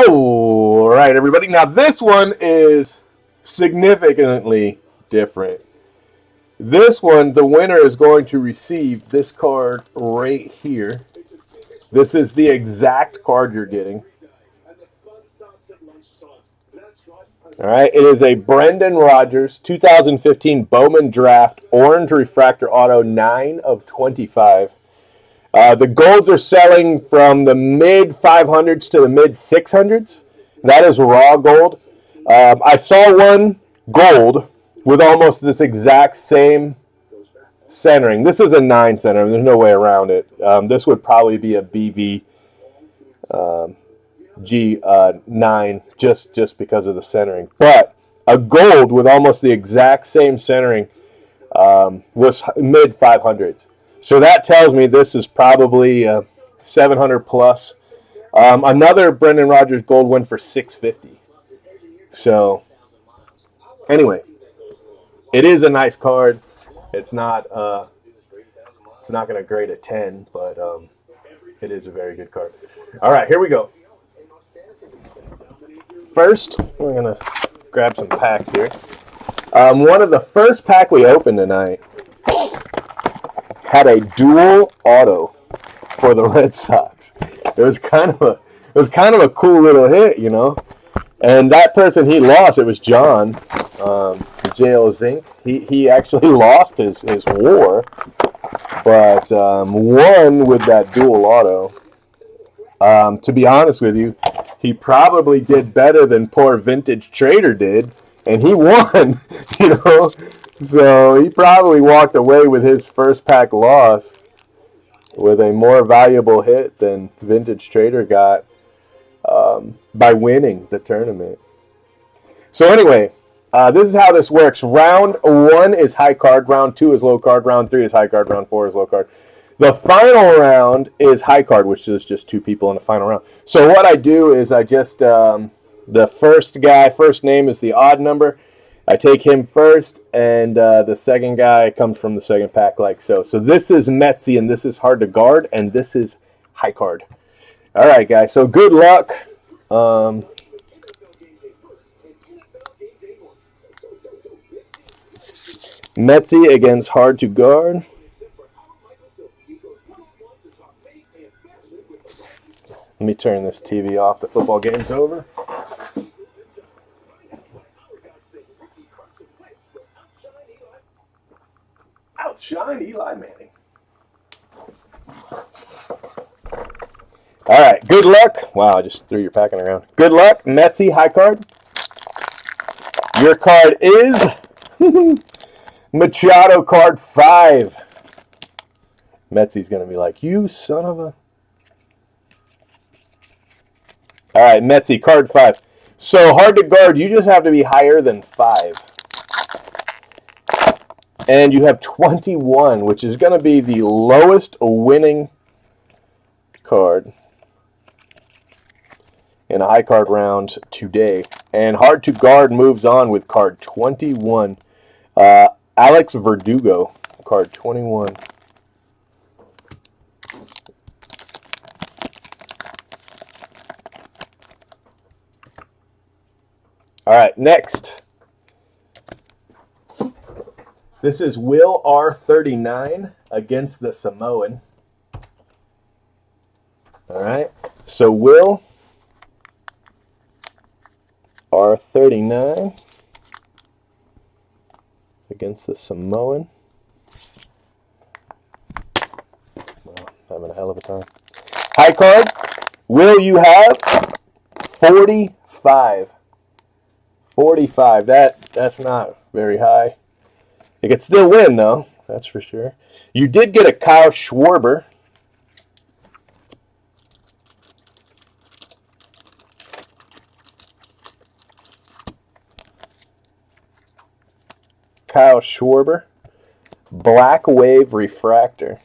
All right, everybody. Now this one is significantly different. This one, the winner is going to receive this card right here. This is the exact card you're getting. All right, it is a Brendan Rodgers 2015 Bowman Draft Orange Refractor Auto 9 of 25. The golds are selling from the mid 500s to the mid 600s. That is raw gold. I saw one gold with almost this exact same centering. This is a 9 center. There's no way around it. This would probably be a BV G9 just because of the centering. But a gold with almost the exact same centering was mid 500s. So that tells me this is probably 700 plus. Another Brendan Rodgers gold went for 650. So anyway, it is a nice card. It's not going to grade a 10, but it is a very good card. All right, here we go. First, we're going to grab some packs here. One of the first pack we opened tonight had a dual auto for the Red Sox. It was kind of a cool little hit, you know. And that person he lost, it was John, JL Zink. He actually lost his war, but won with that dual auto. To be honest with you, he probably did better than poor Vintage Trader did, and he won, you know. So he probably walked away with his first pack loss with a more valuable hit than Vintage Trader got by winning the tournament. So anyway, this is how this works. Round 1 is high card, round 2 is low card, round 3 is high card, round 4 is low card. The final round is high card, which is just 2 people in the final round. So what I do is I just, the first guy, first name is the odd number. I take him first, and the second guy comes from the second pack like so. So this is Metsy, and this is hard to guard, and this is high card. All right, guys, so good luck. Metsy against hard to guard. Let me turn this TV off. The football game's over. Outshine Eli Manning. All right, good luck. Wow, I just threw your packing around. Good luck, Metsy, high card. Your card is Machado, card 5. Metsy's going to be like, you son of a... All right, Metsy, card 5. So hard to guard, you just have to be higher than 5. And you have 21, which is going to be the lowest winning card in a high card round today. And hard to guard moves on with card 21. Alex Verdugo, card 21. All right, next. This is Will R39 against the Samoan. All right, so Will R39 against the Samoan. Well, having a hell of a time. High card. Will, you have 45. 45. That's not very high. You could still win, though. That's for sure. You did get a Kyle Schwarber. Kyle Schwarber. Black Wave Refractor.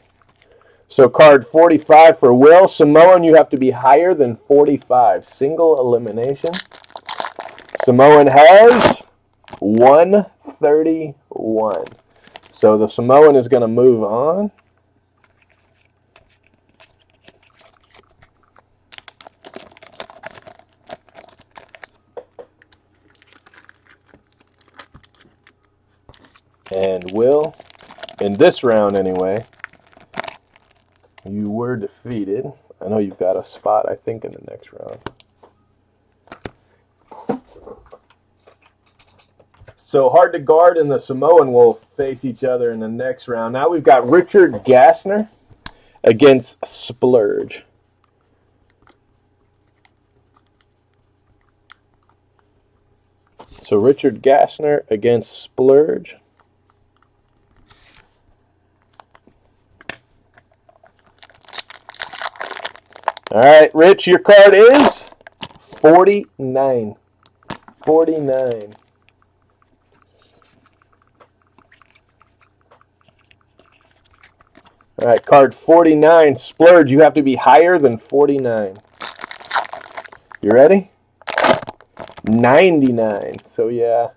So card 45 for Will. Samoan, you have to be higher than 45. Single elimination. Samoan has 131. So the Samoan is going to move on. And Will, in this round anyway, you were defeated. I know you've got a spot, I think, in the next round. So Hard to Guard and the Samoan will face each other in the next round. Now we've got Richard Gassner against Splurge. So Richard Gassner against Splurge. All right, Rich, your card is 49. 49. All right, card 49. Splurge, you have to be higher than 49. You ready? 99. So, yeah,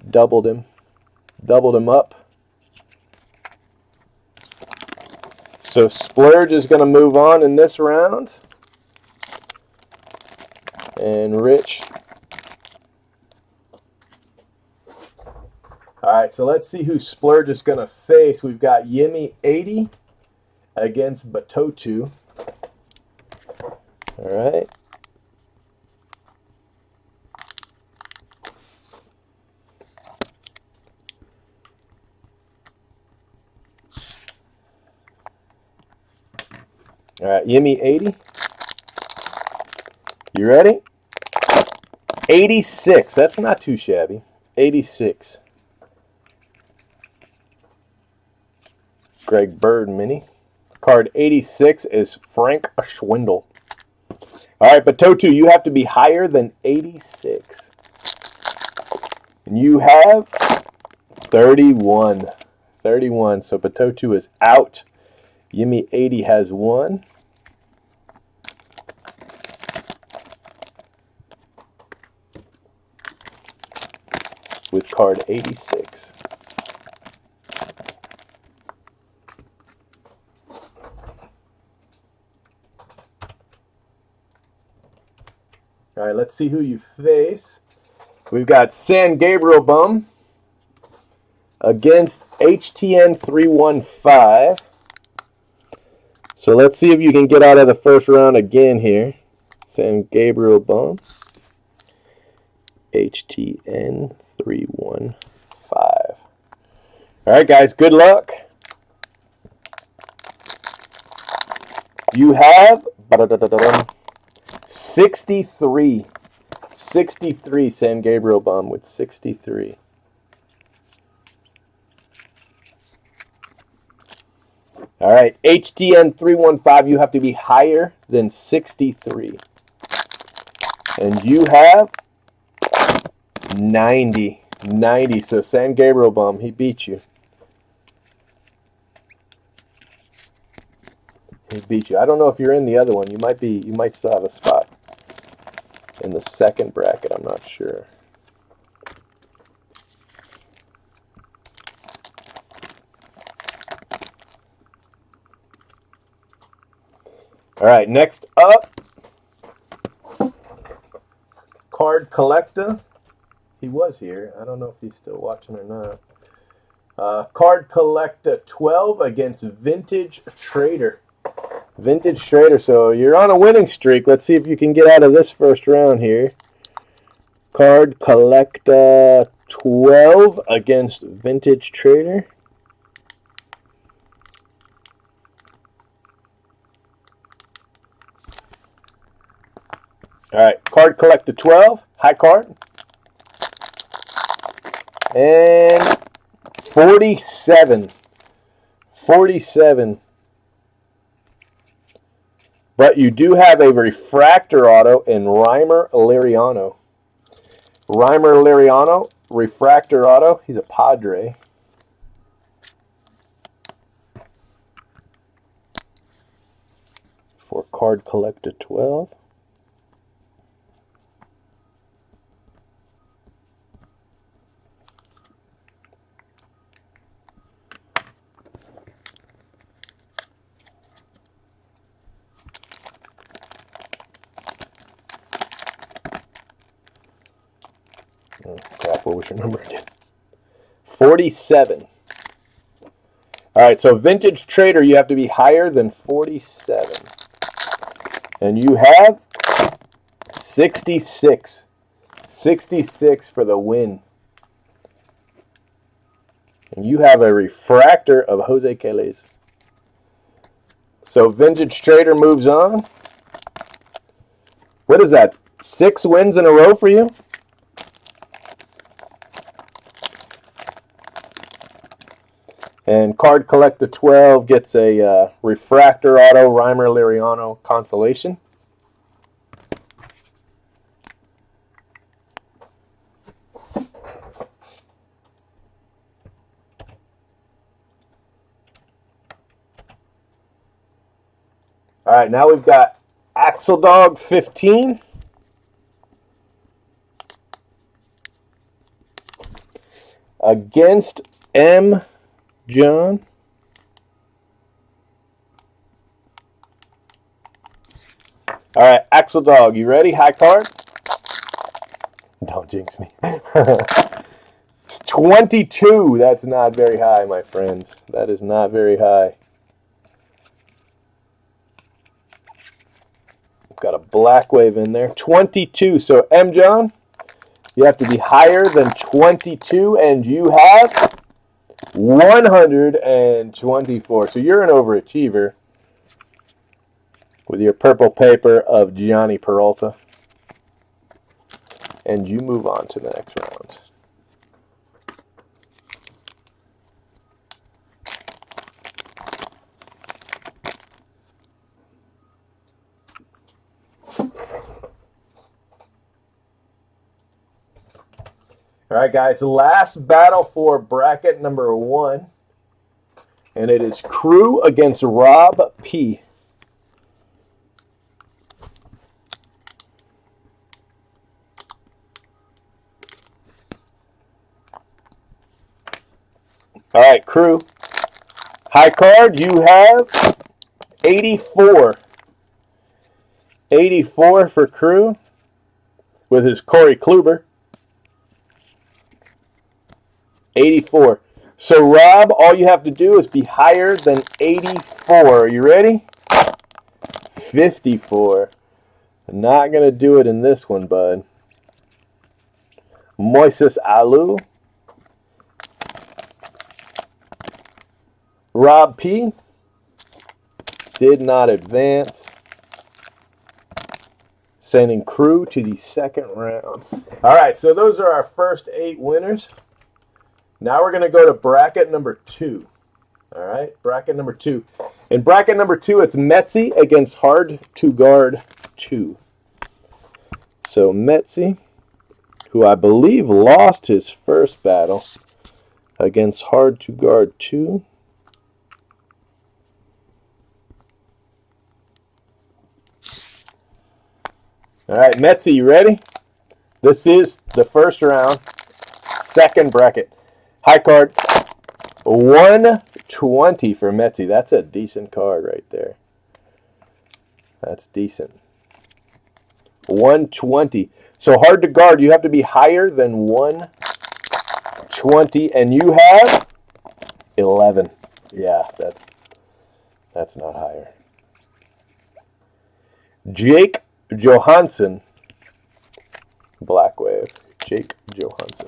doubled him. Doubled him up. So Splurge is going to move on in this round. And Rich. All right, so let's see who Splurge is going to face. We've got Yimmy 80 against Batotu. All right. All right, Yimmy 80. You ready? 86. That's not too shabby. 86. Greg Bird mini. Card 86 is Frank Schwindel. All right, Batotu, you have to be higher than 86. And you have 31. 31. So Batotu is out. Yimmy 80 has one. With card 86. All right, let's see who you face. We've got San Gabriel Bum against HTN 315. So let's see if you can get out of the first round again here. San Gabriel Bum. HTN 315. All right, guys, good luck. You have 63. 63, San Gabriel Bum with 63. All right, HTN 315, you have to be higher than 63. And you have 90. 90, so San Gabriel Bum, he beat you. He beat you. I don't know if you're in the other one. You might still have a spot in the second bracket. I'm not sure. All right, next up, Card Collector. He was here. I don't know if he's still watching or not. Card Collector 12 against Vintage Trader. Vintage Trader, so you're on a winning streak. Let's see if you can get out of this first round here. Card Collector 12 against Vintage Trader. All right, Card Collector 12, high card. And 47. 47. But you do have a refractor auto in Reimer Liriano. Reimer Liriano, refractor auto. He's a Padre. For Card Collector 12. Oh, crap, what was your number again? 47. All right, so Vintage Trader, you have to be higher than 47. And you have 66. 66 for the win. And you have a refractor of Jose Kelly's. So Vintage Trader moves on. What is that? 6 wins in a row for you? And Card Collector 12 gets a refractor auto Reimer Liriano consolation. All right, now we've got Axel Dog 15. Against M. John. All right, Axel Dog, you ready? High card? Don't jinx me. It's 22. That's not very high, my friend. That is not very high. Got a black wave in there. 22. So, M. John, you have to be higher than 22, and you have 124. So you're an overachiever with your purple paper of Gianni Peralta. And you move on to the next round. All right, guys, last battle for bracket number 1. And it is Crew against Rob P. All right, Crew. High card, you have 84. 84 for Crew with his Corey Kluber. 84. So, Rob, all you have to do is be higher than 84. Are you ready? 54. Not going to do it in this one, bud. Moises Alou. Rob P. Did not advance. Sending Crew to the second round. All right, so those are our first 8 winners. Now we're going to go to bracket number 2. All right, bracket number 2. In bracket number 2, it's Metzi against Hard to Guard 2. So Metzi, who I believe lost his first battle against Hard to Guard 2. All right, Metzi, you ready? This is the first round, second bracket. High card, 120 for Metzi. That's a decent card right there. That's decent. 120. So Hard to Guard, you have to be higher than 120, and you have 11. Yeah, that's not higher. Jake Johansson, black wave, Jake Johansson.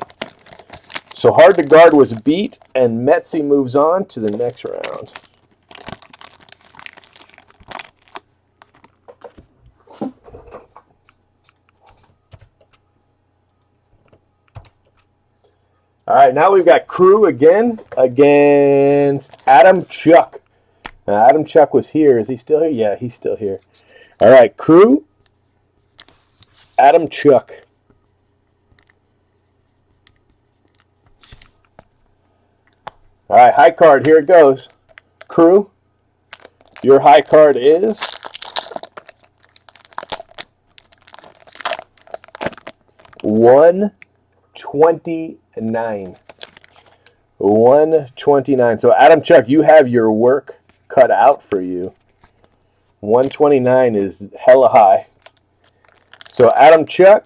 So Hard to Guard was beat, and Metzi moves on to the next round. All right, now we've got Crew again against Adam Chuck. Now, Adam Chuck was here. Is he still here? Yeah, he's still here. All right, Crew, Adam Chuck. All right, high card, here it goes. Crew, your high card is 129. 129. So, Adam Chuck, you have your work cut out for you. 129 is hella high. So, Adam Chuck,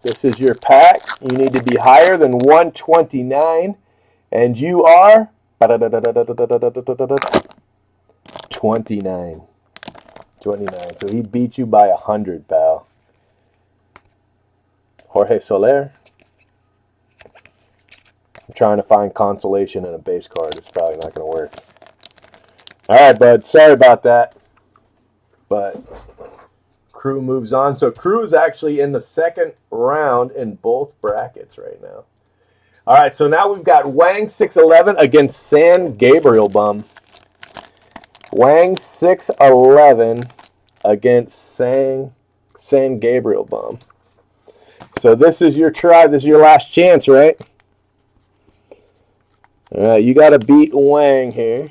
this is your pack. You need to be higher than 129. And you are 29. 29. So he beat you by 100, pal. Jorge Soler. I'm trying to find consolation in a base card. It's probably not going to work. All right, bud. Sorry about that. But Crew moves on. So Crew is actually in the second round in both brackets right now. All right, so now we've got Wang 611 against San Gabriel Bum. Wang 611 against San Gabriel Bum. So this is your try. This is your last chance, right? All right, you got to beat Wang here.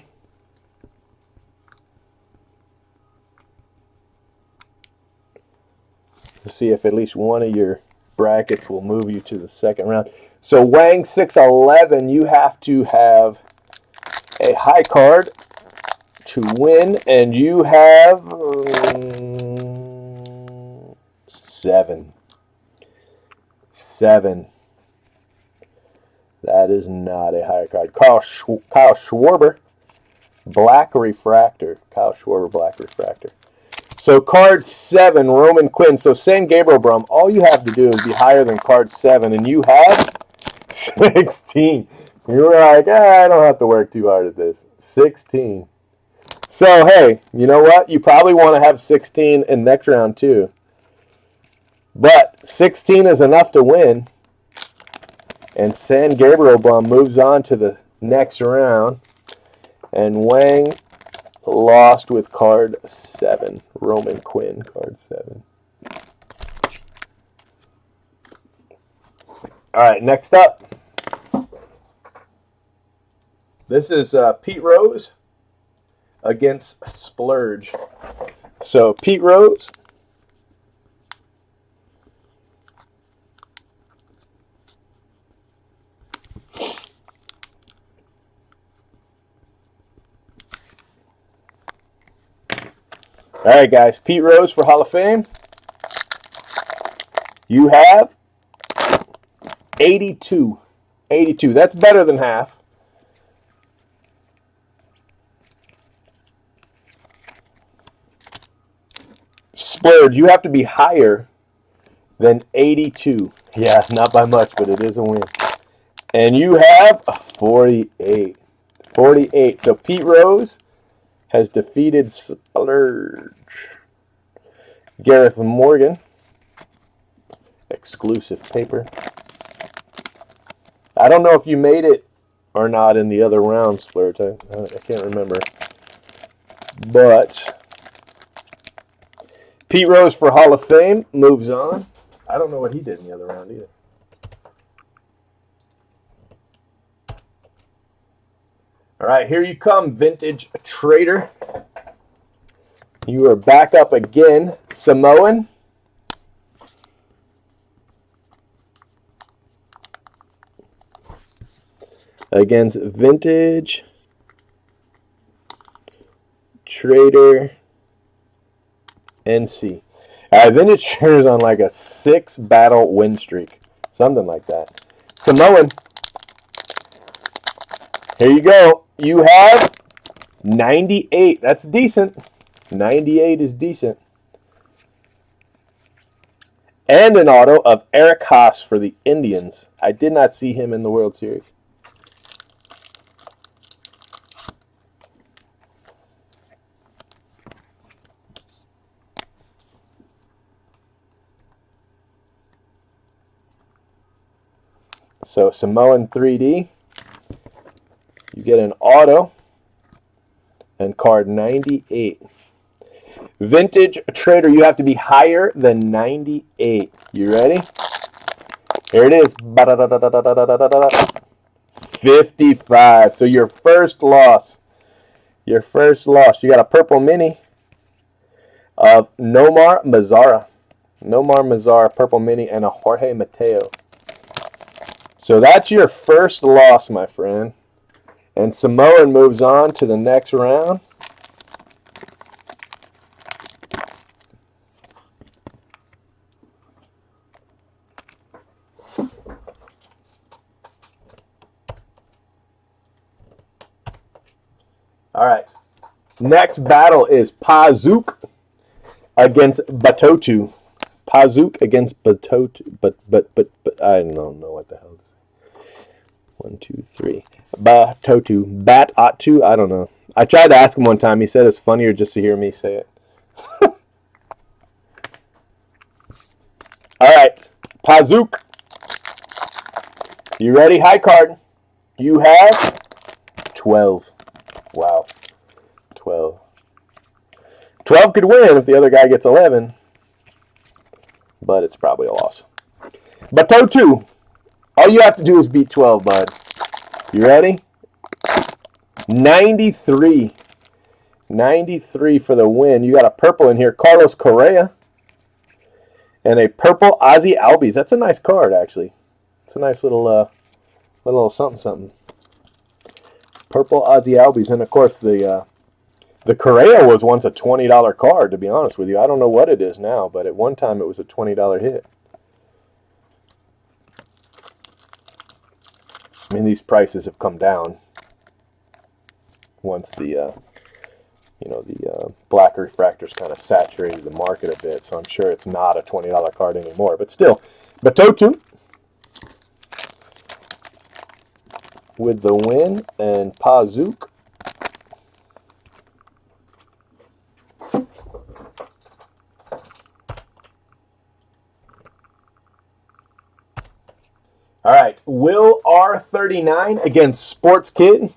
Let's see if at least one of your brackets will move you to the second round. So Wang 611, you have to have a high card to win, and you have 7. 7. That is not a high card. Kyle Schwarber, Black Refractor. Kyle Schwarber, Black Refractor. So card 7, Roman Quinn. So San Gabriel Brum, all you have to do is be higher than card 7, and you have 16. You were like, I don't have to work too hard at this. 16. So, hey, you know what? You probably want to have 16 in next round, too. But 16 is enough to win. And San Gabriel Bum moves on to the next round. And Wang lost with card 7. Roman Quinn, card 7. All right, next up. This is Pete Rose against Splurge. So Pete Rose. All right, guys. Pete Rose for Hall of Fame. You have 82. 82. That's better than half. Splurge, you have to be higher than 82. Yeah, not by much, but it is a win. And you have 48. 48. So Pete Rose has defeated Splurge. Gareth Morgan. Exclusive paper. I don't know if you made it or not in the other round, Splurge. I can't remember. But Pete Rose for Hall of Fame moves on. I don't know what he did in the other round either. All right, here you come, Vintage Trader. You are back up again. Samoan. Against Vintage Trader NC. All right, Vintage Trader's on like a 6-battle win streak. Something like that. Samoan. Here you go. You have 98. That's decent. 98 is decent. And an auto of Eric Haas for the Indians. I did not see him in the World Series. So Samoan 3D. You get an auto and card 98. Vintage Trader, you have to be higher than 98. You ready? Here it is. 55. So your first loss. Your first loss. You got a purple mini of Nomar Mazara. Nomar Mazara, purple mini, and a Jorge Mateo. So that's your first loss, my friend. And Samoan moves on to the next round. All right. Next battle is Pazook against Batotu. Pazook against Batotu. But I don't know what the hell this is. 1, 2, 3. Batotu. Bat-atu. I don't know. I tried to ask him one time. He said it's funnier just to hear me say it. All right. Pazook. You ready? High card. You have 12. Wow. 12. 12 could win if the other guy gets 11. But it's probably a loss. Batotu. All you have to do is beat 12, bud. You ready? 93. 93 for the win. You got a purple in here. Carlos Correa. And a purple Ozzy Albies. That's a nice card, actually. It's a nice little something. Purple Ozzy Albies. And, of course, the Correa was once a $20 card, to be honest with you. I don't know what it is now, but at one time it was a $20 hit. I mean, these prices have come down once the black refractors kind of saturated the market a bit, so I'm sure it's not a $20 card anymore. But still, Batotu with the win, and Pazook all right, Will R39 against Sports Kid.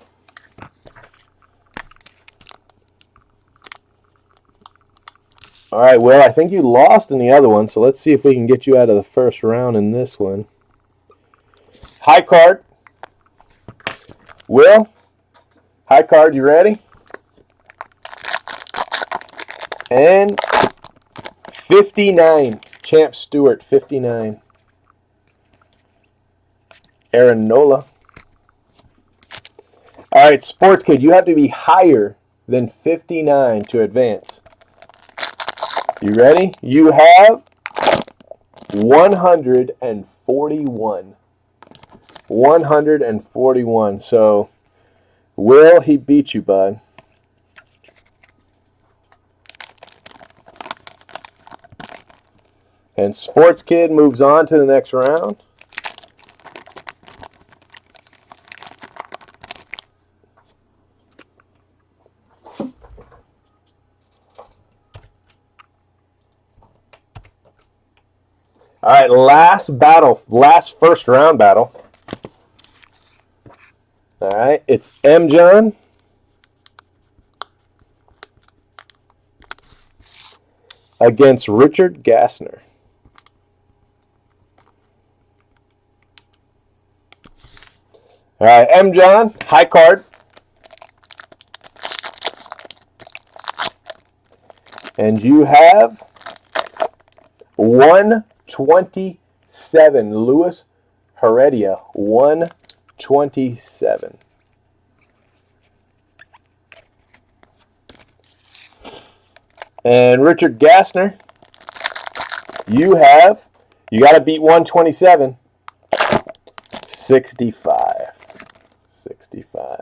All right, Will, I think you lost in the other one, so let's see if we can get you out of the first round in this one. High card. Will, high card, you ready? And 59. Champ Stewart, 59. Aaron Nola. All right, Sports Kid, you have to be higher than 59 to advance. You ready? You have 141. 141. So, Will, he beat you, bud. And Sports Kid moves on to the next round. All right, last battle, last first round battle. All right, it's M. John against Richard Gassner. All right, M. John, high card. And you have 127. Luis Heredia, 127. And Richard Gassner, you got to beat 127. 65. 65.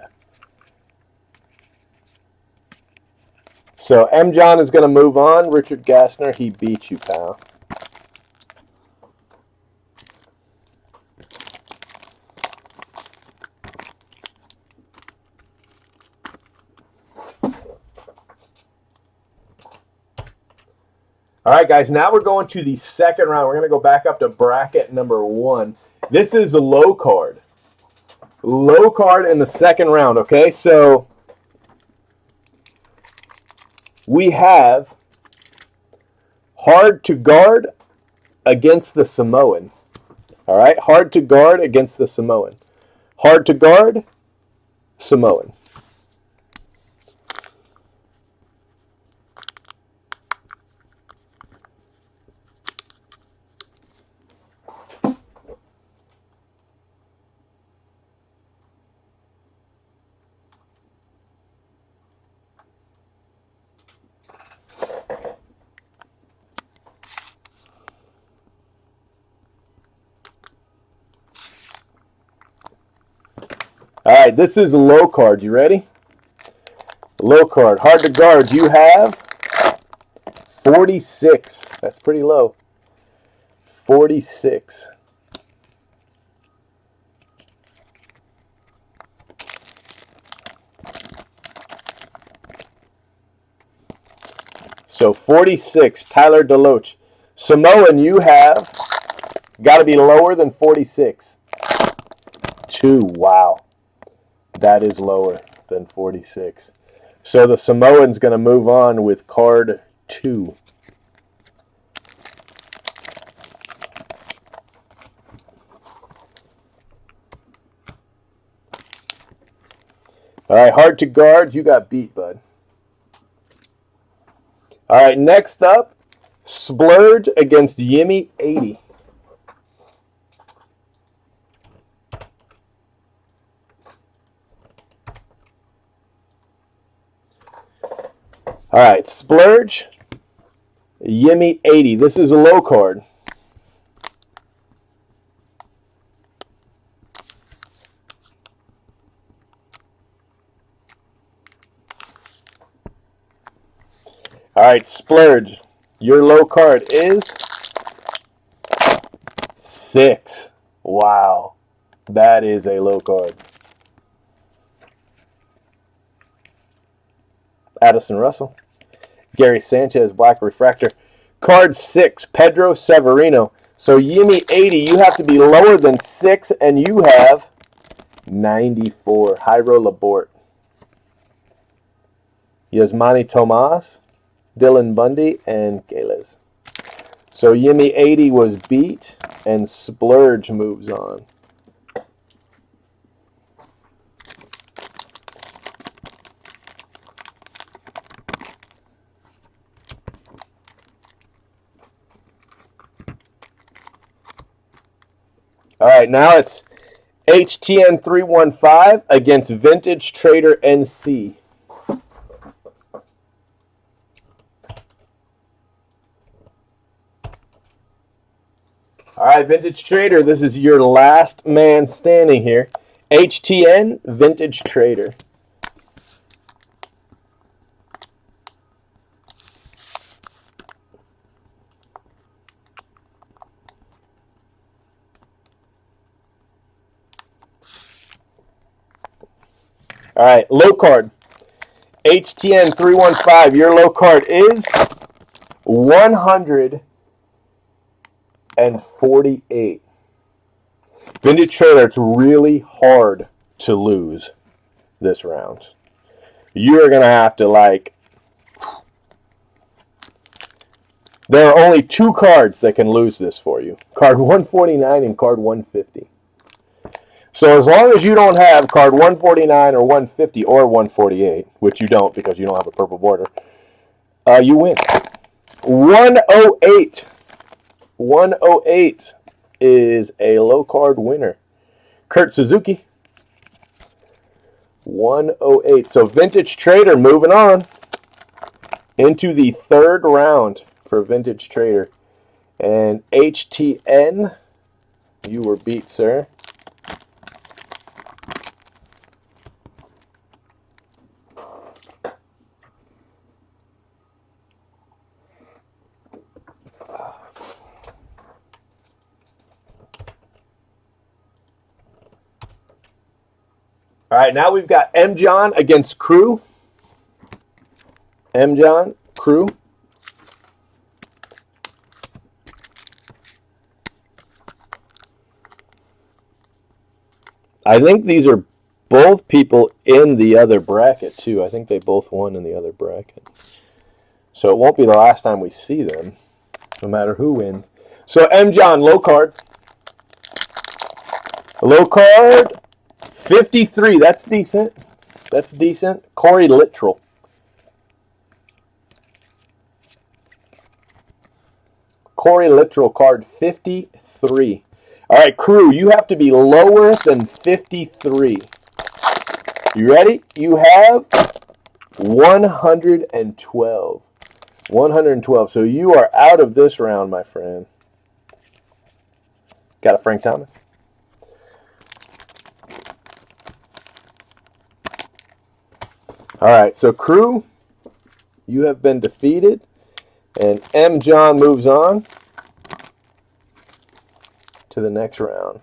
So M. John is going to move on. Richard Gassner, he beat you, pal. All right, guys, now we're going to the second round. We're going to go back up to bracket number 1. This is a low card. Low card in the second round, okay? So we have hard to guard against the Samoan. All right, hard to guard against the Samoan. Hard to guard, Samoan. All right, this is a low card. You ready? Low card. Hard to guard. You have 46. That's pretty low. 46. So 46, Tyler DeLoach. Samoan, you have got to be lower than 46. 2, wow. That is lower than 46. So the Samoan's going to move on with card 2. All right, hard to guard. You got beat, bud. All right, next up, Splurge against Yimmy 80. All right, Splurge, Yimmy 80. This is a low card. All right, Splurge, your low card is 6. Wow, that is a low card. Addison Russell, Gary Sanchez, Black Refractor. Card 6, Pedro Severino. So Yimmy 80, you have to be lower than 6, and you have 94. Jairo Laborde. Yasmani Tomas, Dylan Bundy, and Gales. So Yimmy 80 was beat, and Splurge moves on. All right, now it's HTN 315 against Vintage Trader NC. All right, Vintage Trader, this is your last man standing here. HTN Vintage Trader. All right, low card. HTN 315, your low card is 148. Vintage Trader, it's really hard to lose this round. You're going to have to, there are only 2 cards that can lose this for you. Card 149 and card 150. So as long as you don't have card 149 or 150 or 148, which you don't because you don't have a purple border, you win. 108. 108 is a low card winner. Kurt Suzuki. 108. So Vintage Trader moving on into the 3rd round for Vintage Trader. And HTN, you were beat, sir. All right, now we've got M. John against Crew. M. John, Crew. I think these are both people in the other bracket, too. I think they both won in the other bracket. So it won't be the last time we see them, no matter who wins. So M. John, low card. Low card, 53. That's decent. That's decent. Corey Littrell. Corey Littrell, card 53. All right, Crew, you have to be lower than 53. You ready? You have 112. 112. So you are out of this round, my friend. Got a Frank Thomas. All right, so crew, you have been defeated, and M. John moves on to the next round.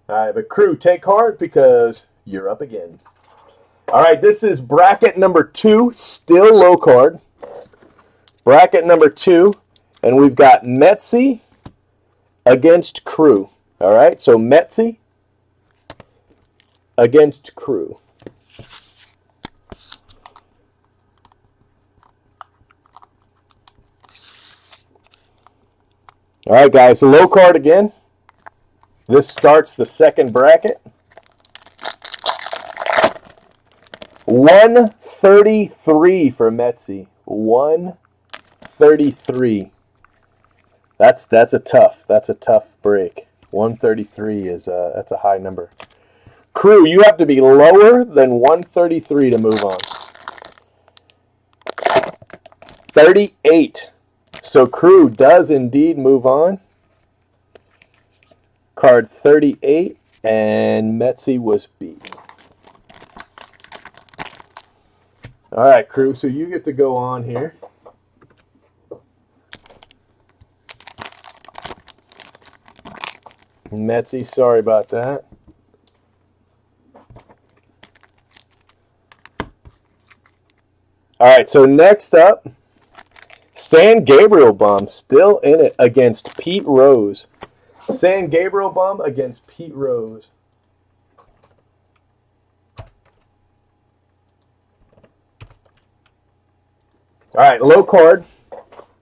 All right, but crew, take heart because you're up again. All right, this is bracket number 2, still low card. Bracket number 2, and we've got Metzi against crew. All right, so Metzi against crew. All right, guys, low card again. This starts the second bracket. 133 for Metzi. 133. That's a tough break. 133 is that's a high number. Crew, you have to be lower than 133 to move on. 38. So crew does indeed move on. Card 38, and Metzi was beat. All right, crew, so you get to go on here. Metzi, sorry about that. All right, so next up, San Gabriel Bum still in it against Pete Rose. San Gabriel Bum against Pete Rose. All right, low card,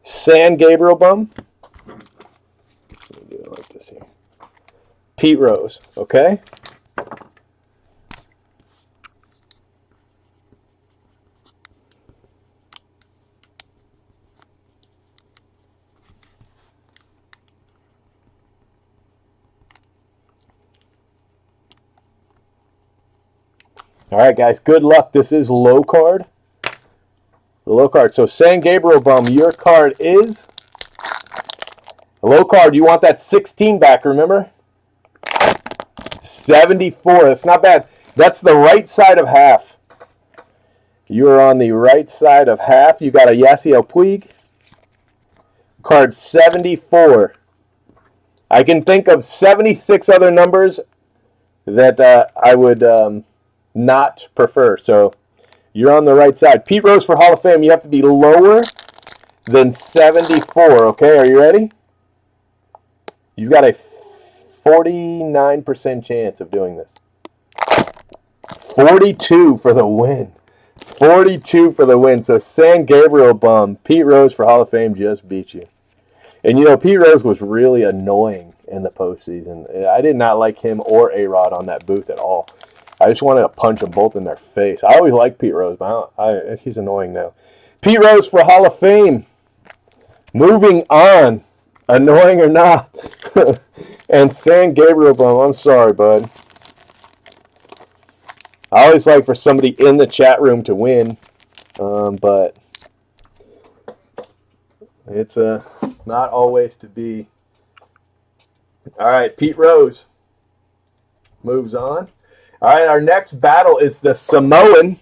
San Gabriel Bum. Let me do it like this here. Pete Rose, okay? All right, guys, good luck. This is low card. The low card. So San Gabriel Bum, your card is the low card. You want that 16 back, remember? 74. That's not bad. That's the right side of half. You are on the right side of half. You got a Yasiel Puig. Card 74. I can think of 76 other numbers that I would not prefer. So you're on the right side. Pete Rose for Hall of Fame, you have to be lower than 74. Okay, are you ready? You've got a 49% chance of doing this. 42 for the win. 42 for the win. So San Gabriel Bum, Pete Rose for Hall of Fame just beat you. And you know, Pete Rose was really annoying in the postseason. I did not like him or A-Rod on that booth at all. I just wanted to punch them both in their face. I always liked Pete Rose, but he's annoying now. Pete Rose for Hall of Fame. Moving on. Annoying or not. And San Gabriel Bum, I'm sorry, bud. I always like for somebody in the chat room to win, but it's not always to be. All right, Pete Rose moves on. All right, our next battle is the Samoan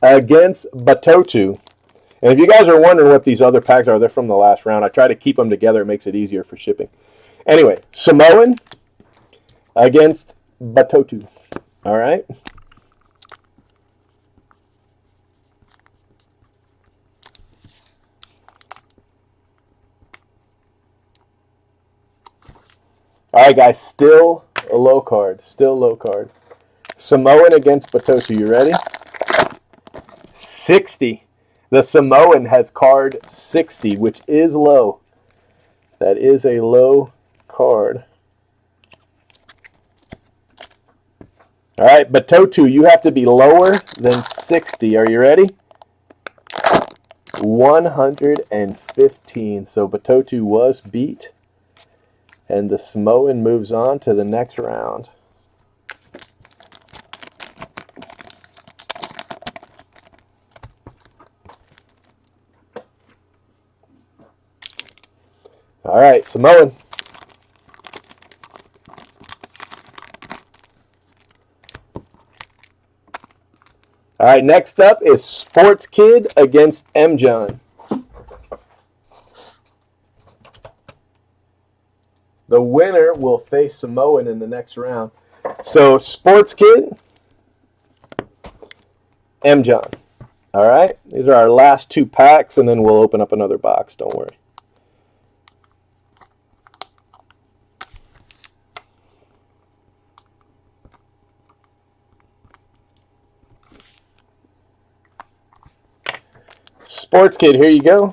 against Batotu. And if you guys are wondering what these other packs are, they're from the last round. I try to keep them together. It makes it easier for shipping. Anyway, Samoan against Batotu. All right. All right, guys. Still a low card. Still low card. Samoan against Batotu. You ready? 60. The Samoan has card 60, which is low. That is a low card. All right, Batotu, you have to be lower than 60. Are you ready? 115. So Batotu was beat. And the Samoan moves on to the next round. All right, Samoan. All right, next up is Sports Kid against M. John. The winner will face Samoan in the next round. So, Sports Kid, M. John. All right, these are our last 2 packs, and then we'll open up another box. Don't worry. Sports Kid, here you go.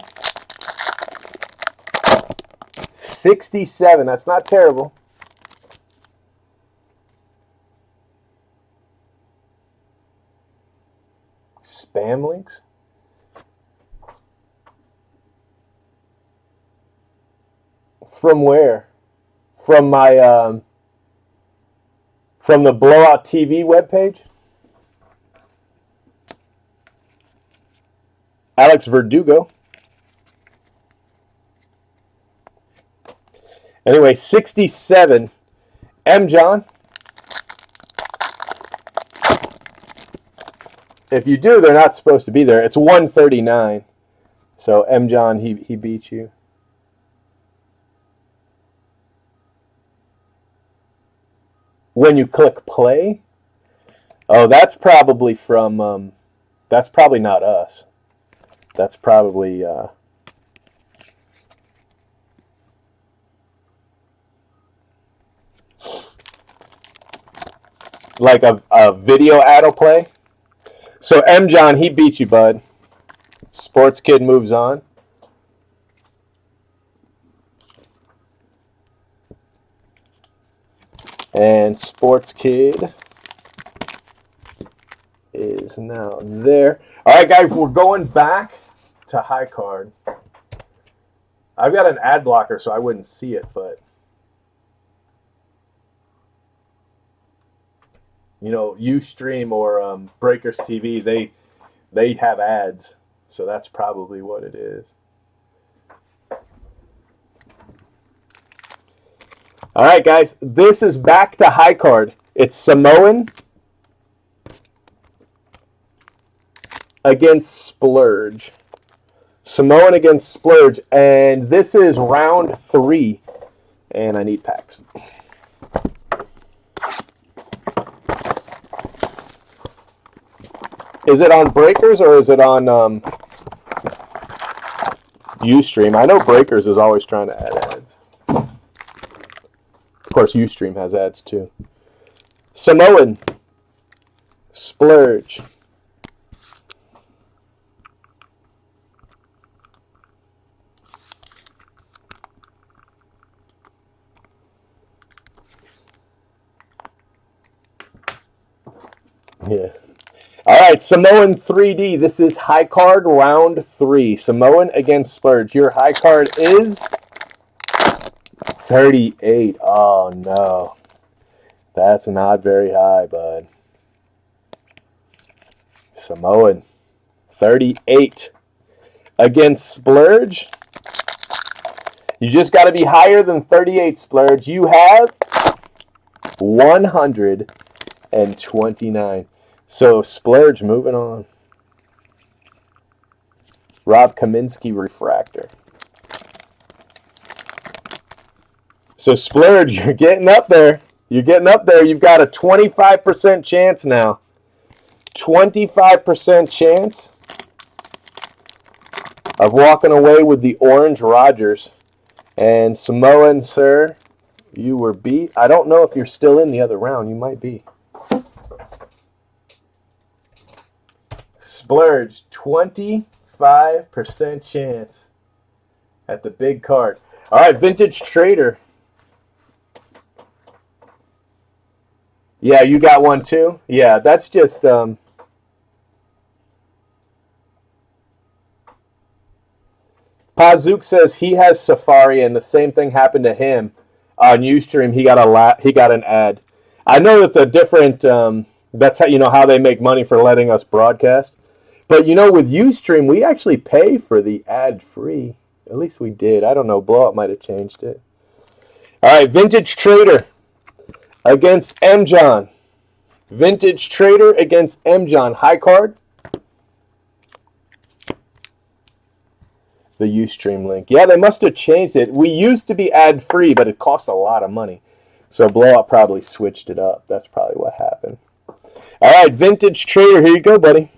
67. That's not terrible. Spam links? From where? From my from the Blowout TV webpage? Alex Verdugo. Anyway, 67. M. John. If you do, they're not supposed to be there. It's 139. So M. John, he beat you. When you click play, oh, that's probably from. That's probably not us. That's probably. Like a video autoplay. So M. John, he beat you, bud. Sports Kid moves on. And Sports Kid is now there. All right, guys, we're going back to high card. I've got an ad blocker, so I wouldn't see it, but you know, Ustream or Breakers TV, they have ads, so that's probably what it is. All right, guys, this is back to high card. It's Samoan against Splurge. Samoan against Splurge, and this is round 3, and I need packs. Is it on Breakers or is it on Ustream? I know Breakers is always trying to add ads. Of course, Ustream has ads too. Samoan, Splurge. Yeah. All right, Samoan 3D. This is high card round 3. Samoan against Splurge. Your high card is 38. Oh, no. That's not very high, bud. Samoan 38 against Splurge. You just got to be higher than 38, Splurge. You have 129. So, Splurge, moving on. Rob Kaminsky Refractor. So, Splurge, you're getting up there. You're getting up there. You've got a 25% chance now. 25% chance of walking away with the Orange Rodgers. And Samoan, sir, you were beat. I don't know if you're still in the other round. You might be. Splurge, 25% chance at the big card. All right, Vintage Trader. Yeah, you got one too? Yeah, that's just... Pazook says he has Safari, and the same thing happened to him on Ustream. He got an ad. I know that the different... that's how you know how they make money for letting us broadcast. But, you know, with Ustream, we actually pay for the ad-free. At least we did. I don't know. Blowout might have changed it. All right, Vintage Trader against M. John. Vintage Trader against M. John. High card. The Ustream link. Yeah, they must have changed it. We used to be ad-free, but it cost a lot of money. So Blowout probably switched it up. That's probably what happened. All right, Vintage Trader. Here you go, buddy.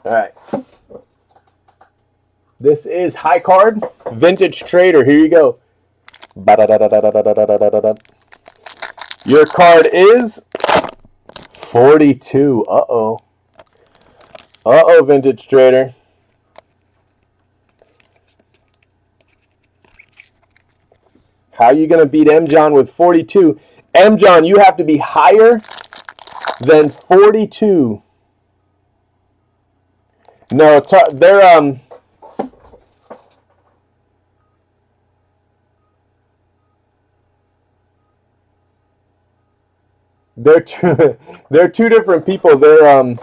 All right. This is high card, Vintage Trader. Here you go. Your card is 42. Uh-oh. Uh-oh, Vintage Trader. How are you going to beat M. John with 42? M. John, you have to be higher than 42. No, they're two different people. They're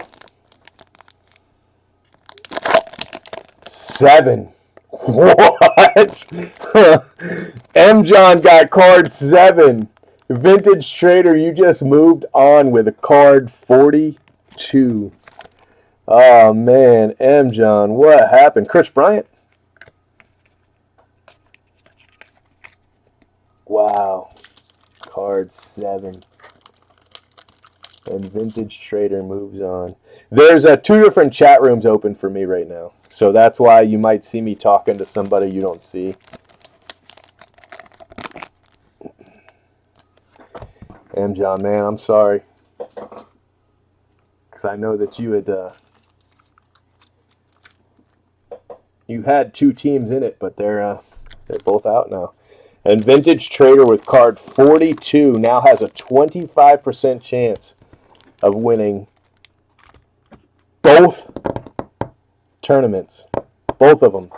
7. What? M. John got card 7. Vintage Trader, you just moved on with a card 42. Oh man, M. John, what happened? Chris Bryant? Wow. Card 7. And Vintage Trader moves on. There's 2 different chat rooms open for me right now. So that's why you might see me talking to somebody you don't see. M. John, man, I'm sorry. Because I know that you had 2 teams in it, but they're both out now. And Vintage Trader with card 42 now has a 25% chance of winning both tournaments. Both of them.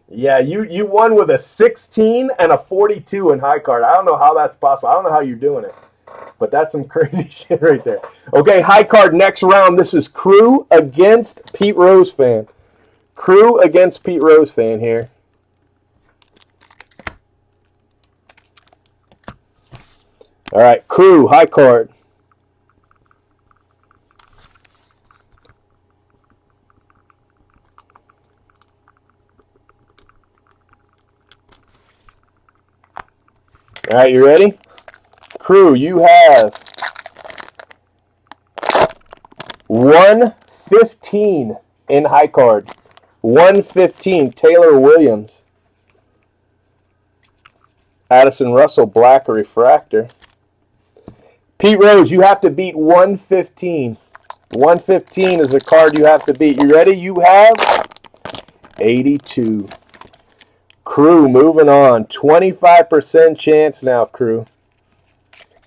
Yeah, you won with a 16 and a 42 in high card. I don't know how that's possible. I don't know how you're doing it. But that's some crazy shit right there. Okay, high card next round. This is Crew against Pete Rose fan. Crew against Pete Rose fan here. All right, Crew, high card. All right, you ready? Crew, you have 115 in high card. 115, Taylor Williams. Addison Russell, black refractor. Pete Rose, you have to beat 115. 115 is the card you have to beat. You ready? You have 82. Crew, moving on. 25% chance now, Crew.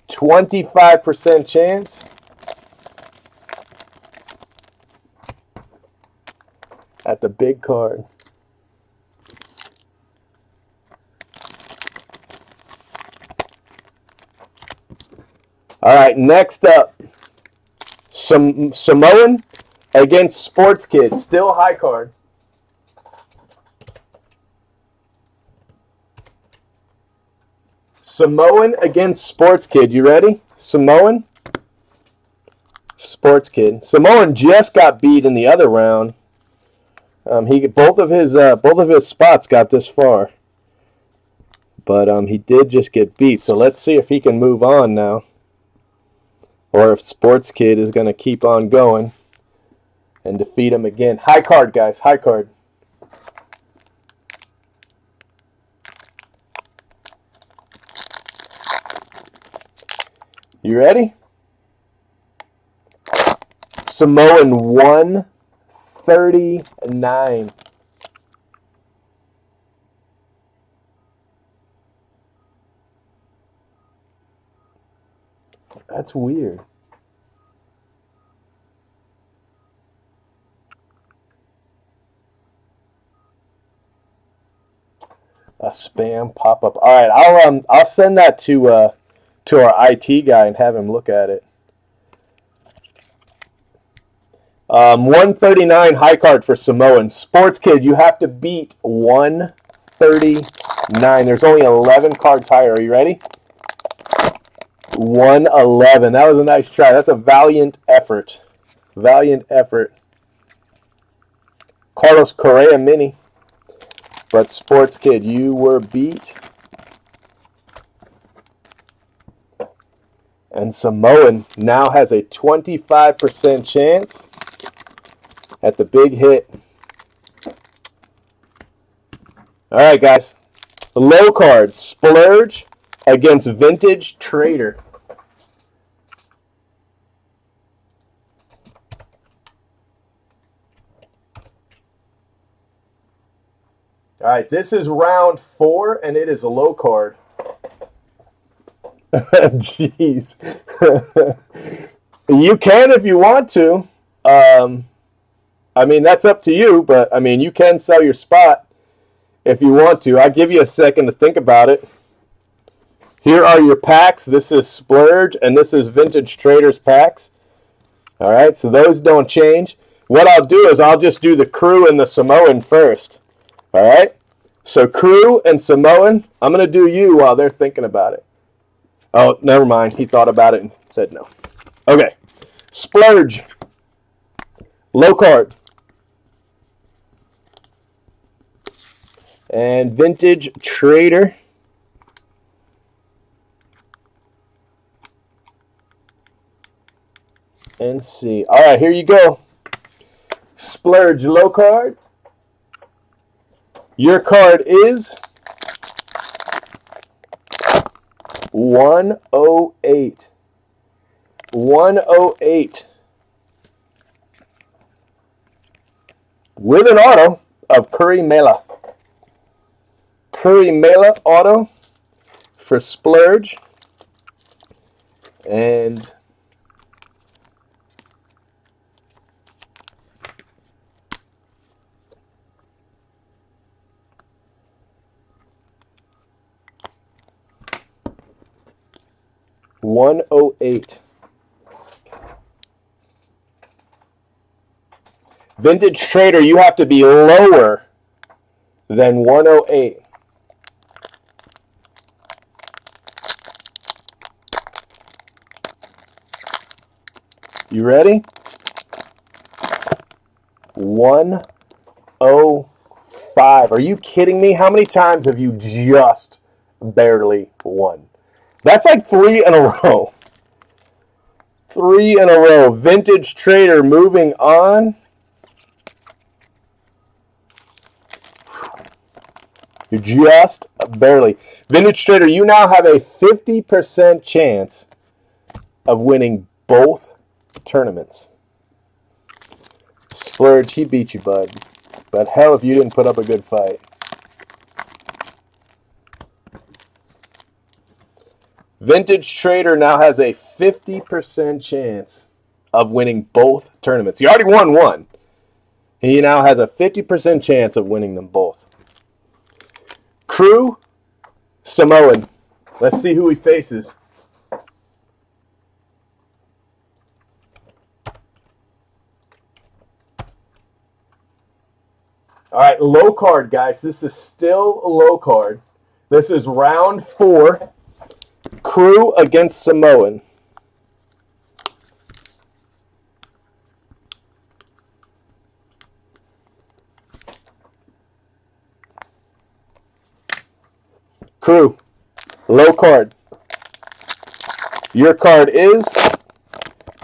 25% chance. At the big card. All right, next up. Samoan against Sports Kid. Still high card. Samoan against Sports Kid. You ready? Samoan. Sports Kid. Samoan just got beat in the other round. Both of his spots got this far, but he did just get beat. So let's see if he can move on now, or if Sports Kid is going to keep on going and defeat him again. High card, guys. High card. You ready? Samoan 139. That's weird. A spam pop-up. All right, I'll send that to our IT guy and have him look at it. 139 high card for Samoan. Sports Kid, you have to beat 139. There's only 11 cards higher. Are you ready? 111. That was a nice try. That's a valiant effort. Valiant effort. Carlos Correa mini. But Sports Kid, you were beat. And Samoan now has a 25% chance at the big hit. All right, guys. Low card, Splurge against Vintage Trader. All right, this is round 4, and it is a low card. Jeez. You can if you want to. I mean, that's up to you, but, I mean, you can sell your spot if you want to. I'll give you a second to think about it. Here are your packs. This is Splurge, and this is Vintage Traders packs. All right, so those don't change. What I'll do is I'll just do the Crew and the Samoan first. All right, so Crew and Samoan, I'm going to do you while they're thinking about it. Oh, never mind. He thought about it and said no. Okay, Splurge, low card, and Vintage Trader. And see. All right, here you go. Splurge, low card. Your card is 108. 108. With an auto of Curry Mela. Curry Mela auto for Splurge. And $108. Vintage Trader, you have to be lower than 108. You ready? 105. Are you kidding me? How many times have you just barely won? That's like 3 in a row. 3 in a row. Vintage Trader moving on. You just barely. Vintage Trader, you now have a 50% chance of winning both tournaments. Splurge, he beat you, bud. But hell if you didn't put up a good fight. Vintage Trader now has a 50% chance of winning both tournaments. He already won one. He now has a 50% chance of winning them both. Crew, Samoan. Let's see who he faces. All right, low card, guys. This is still a low card. This is round 4. Crew against Samoan. Crew, low card. Your card is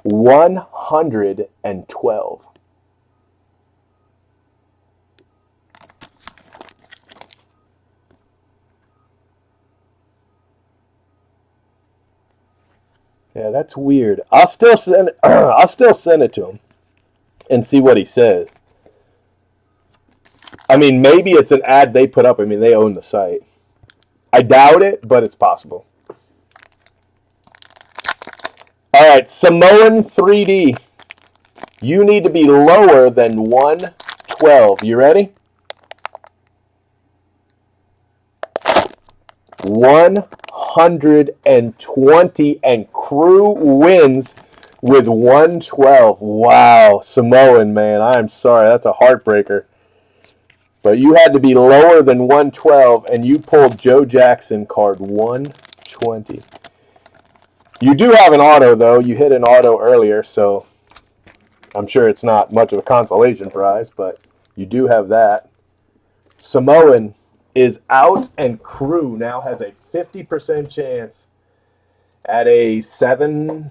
112. Yeah, that's weird. I'll still send it to him and see what he says. I mean, maybe it's an ad they put up. I mean, they own the site. I doubt it, but it's possible. All right, Samoan 3D. You need to be lower than 112. You ready? 120, and Crew wins with 112. Wow, Samoan, man, I'm sorry, that's a heartbreaker. But you had to be lower than 112, and you pulled Joe Jackson card 120. You do have an auto, though. You hit an auto earlier, so I'm sure it's not much of a consolation prize, but you do have that. Samoan is out, and Crew now has a 50% chance at a $7-ish,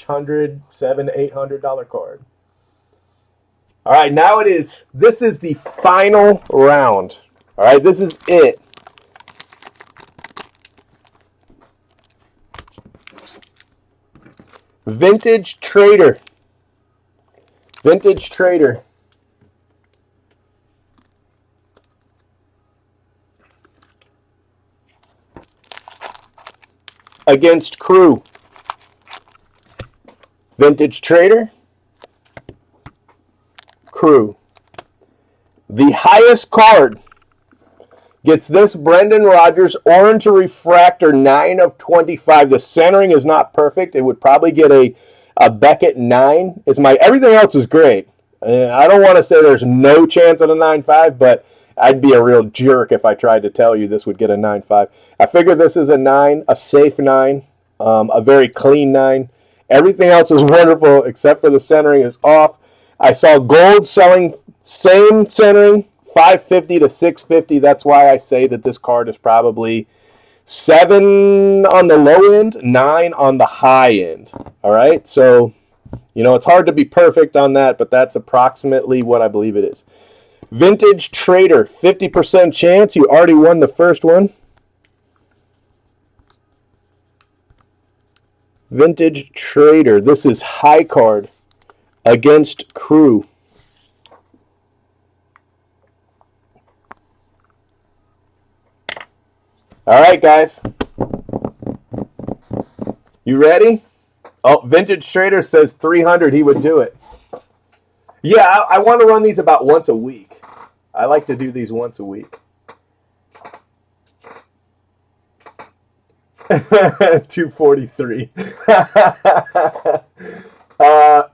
$800 card. All right, now this is the final round. All right, this is it. Vintage Trader. Vintage Trader. Against Crew. Vintage Trader. Crew. The highest card gets this Brendan Rodgers Orange Refractor 9 of 25. The centering is not perfect. It would probably get a Beckett 9. Everything else is great. I don't want to say there's no chance at a 9.5, but I'd be a real jerk if I tried to tell you this would get a 9.5. I figure this is a 9, a safe 9, a very clean 9. Everything else is wonderful except for the centering is off. I saw gold selling same centering, 550 to 650. That's why I say that this card is probably 7 on the low end, 9 on the high end. All right, so it's hard to be perfect on that, but that's approximately what I believe it is. Vintage Trader, 50% chance. You already won the first one. Vintage Trader. This is high card against Crew. All right, guys. You ready? Oh, Vintage Trader says 300. He would do it. Yeah, I want to run these about once a week. I like to do these once a week. 243.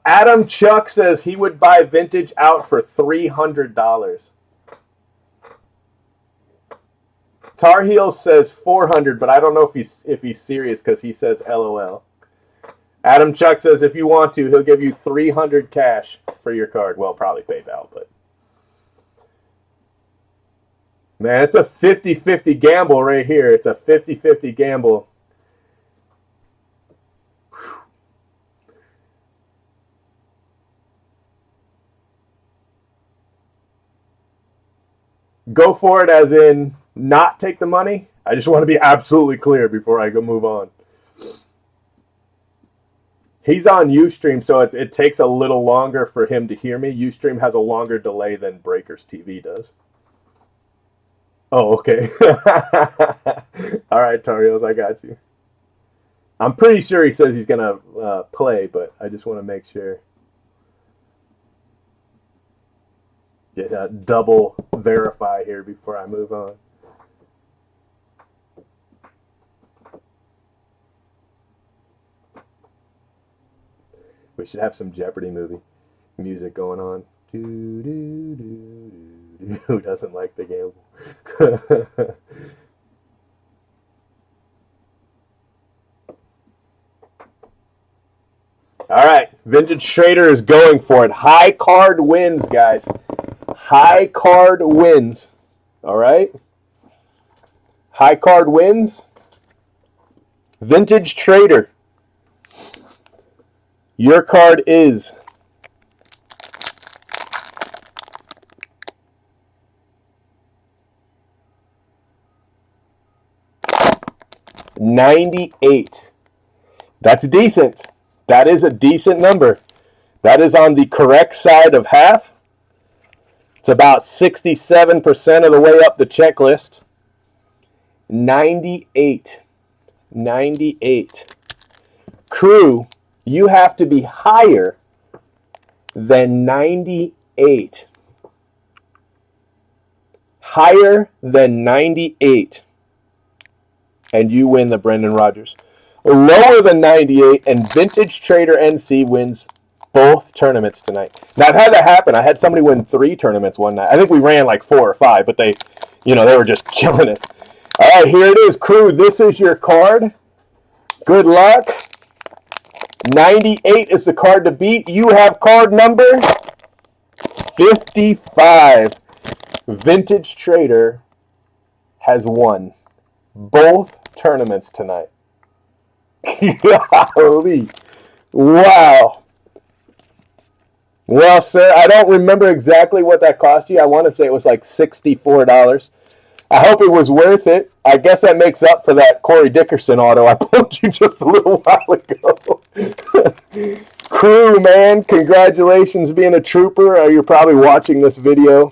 Adam Chuck says he would buy Vintage out for $300. Tar Heels says 400, but I don't know if he's serious because he says LOL. Adam Chuck says if you want to, he'll give you 300 cash for your card. Well, probably PayPal, but man, it's a 50-50 gamble right here. It's a 50-50 gamble. Go for it as in not take the money. I just want to be absolutely clear before I go move on. He's on Ustream, so it takes a little longer for him to hear me. Ustream has a longer delay than Breakers TV does. Oh, okay. All right, Tarios, I got you. I'm pretty sure he says he's going to play, but I just want to make sure. Get double verify here before I move on. We should have some Jeopardy movie music going on. Who doesn't like the gamble? All right, Vintage Trader is going for it. High card wins, guys. High card wins. All right. High card wins. Vintage Trader. Your card is $98. That's decent. That is a decent number. That is on the correct side of half. It's about 67% of the way up the checklist. 98. 98. Crew, you have to be higher than 98. Higher than 98. and you win the Brendan Rodgers. Lower than 98, and Vintage Trader NC wins both tournaments tonight. Now, I've had that happen. I had somebody win 3 tournaments one night. I think we ran like 4 or 5, but they were just killing it. All right, here it is, crew. This is your card. Good luck. 98 is the card to beat. You have card number 55. Vintage Trader has won both tournaments tonight. Golly. Wow. Well, sir, I don't remember exactly what that cost you. I want to say it was like $64. I hope it was worth it. I guess that makes up for that Corey Dickerson auto I pulled you just a little while ago. Crew, man, congratulations being a trooper. You're probably watching this video.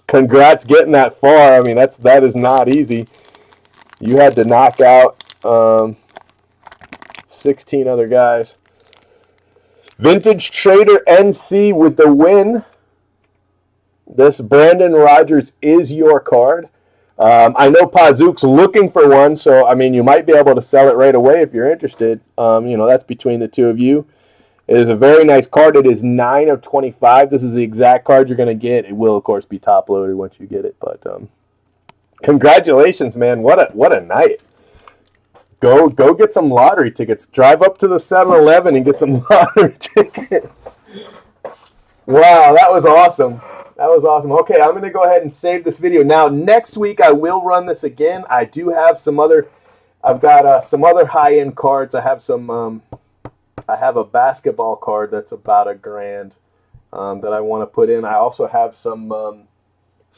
Congrats getting that far. I mean, that is not easy. You had to knock out 16 other guys. Vintage Trader NC with the win. This Brendan Rodgers is your card. I know Pazook's looking for one, so I mean, you might be able to sell it right away if you're interested. That's between the two of you. It is a very nice card. It is 9 of 25. This is the exact card you're going to get. It will, of course, be top loaded once you get it. But congratulations, man! What a night. Go get some lottery tickets. Drive up to the 7-Eleven and get some lottery tickets. Wow, that was awesome. That was awesome. Okay, I'm going to go ahead and save this video. Now, next week I will run this again. I do have I've got some other high-end cards. I have a basketball card that's about $1,000 that I want to put in. I also have some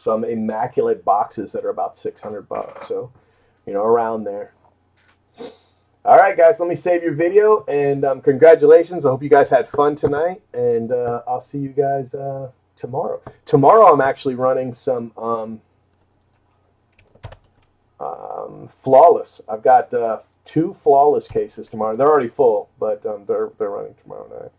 immaculate boxes that are about $600. So, around there. All right, guys, let me save your video, and congratulations. I hope you guys had fun tonight, and I'll see you guys tomorrow. Tomorrow I'm actually running some flawless. I've got 2 flawless cases tomorrow. They're already full, but they're running tomorrow night.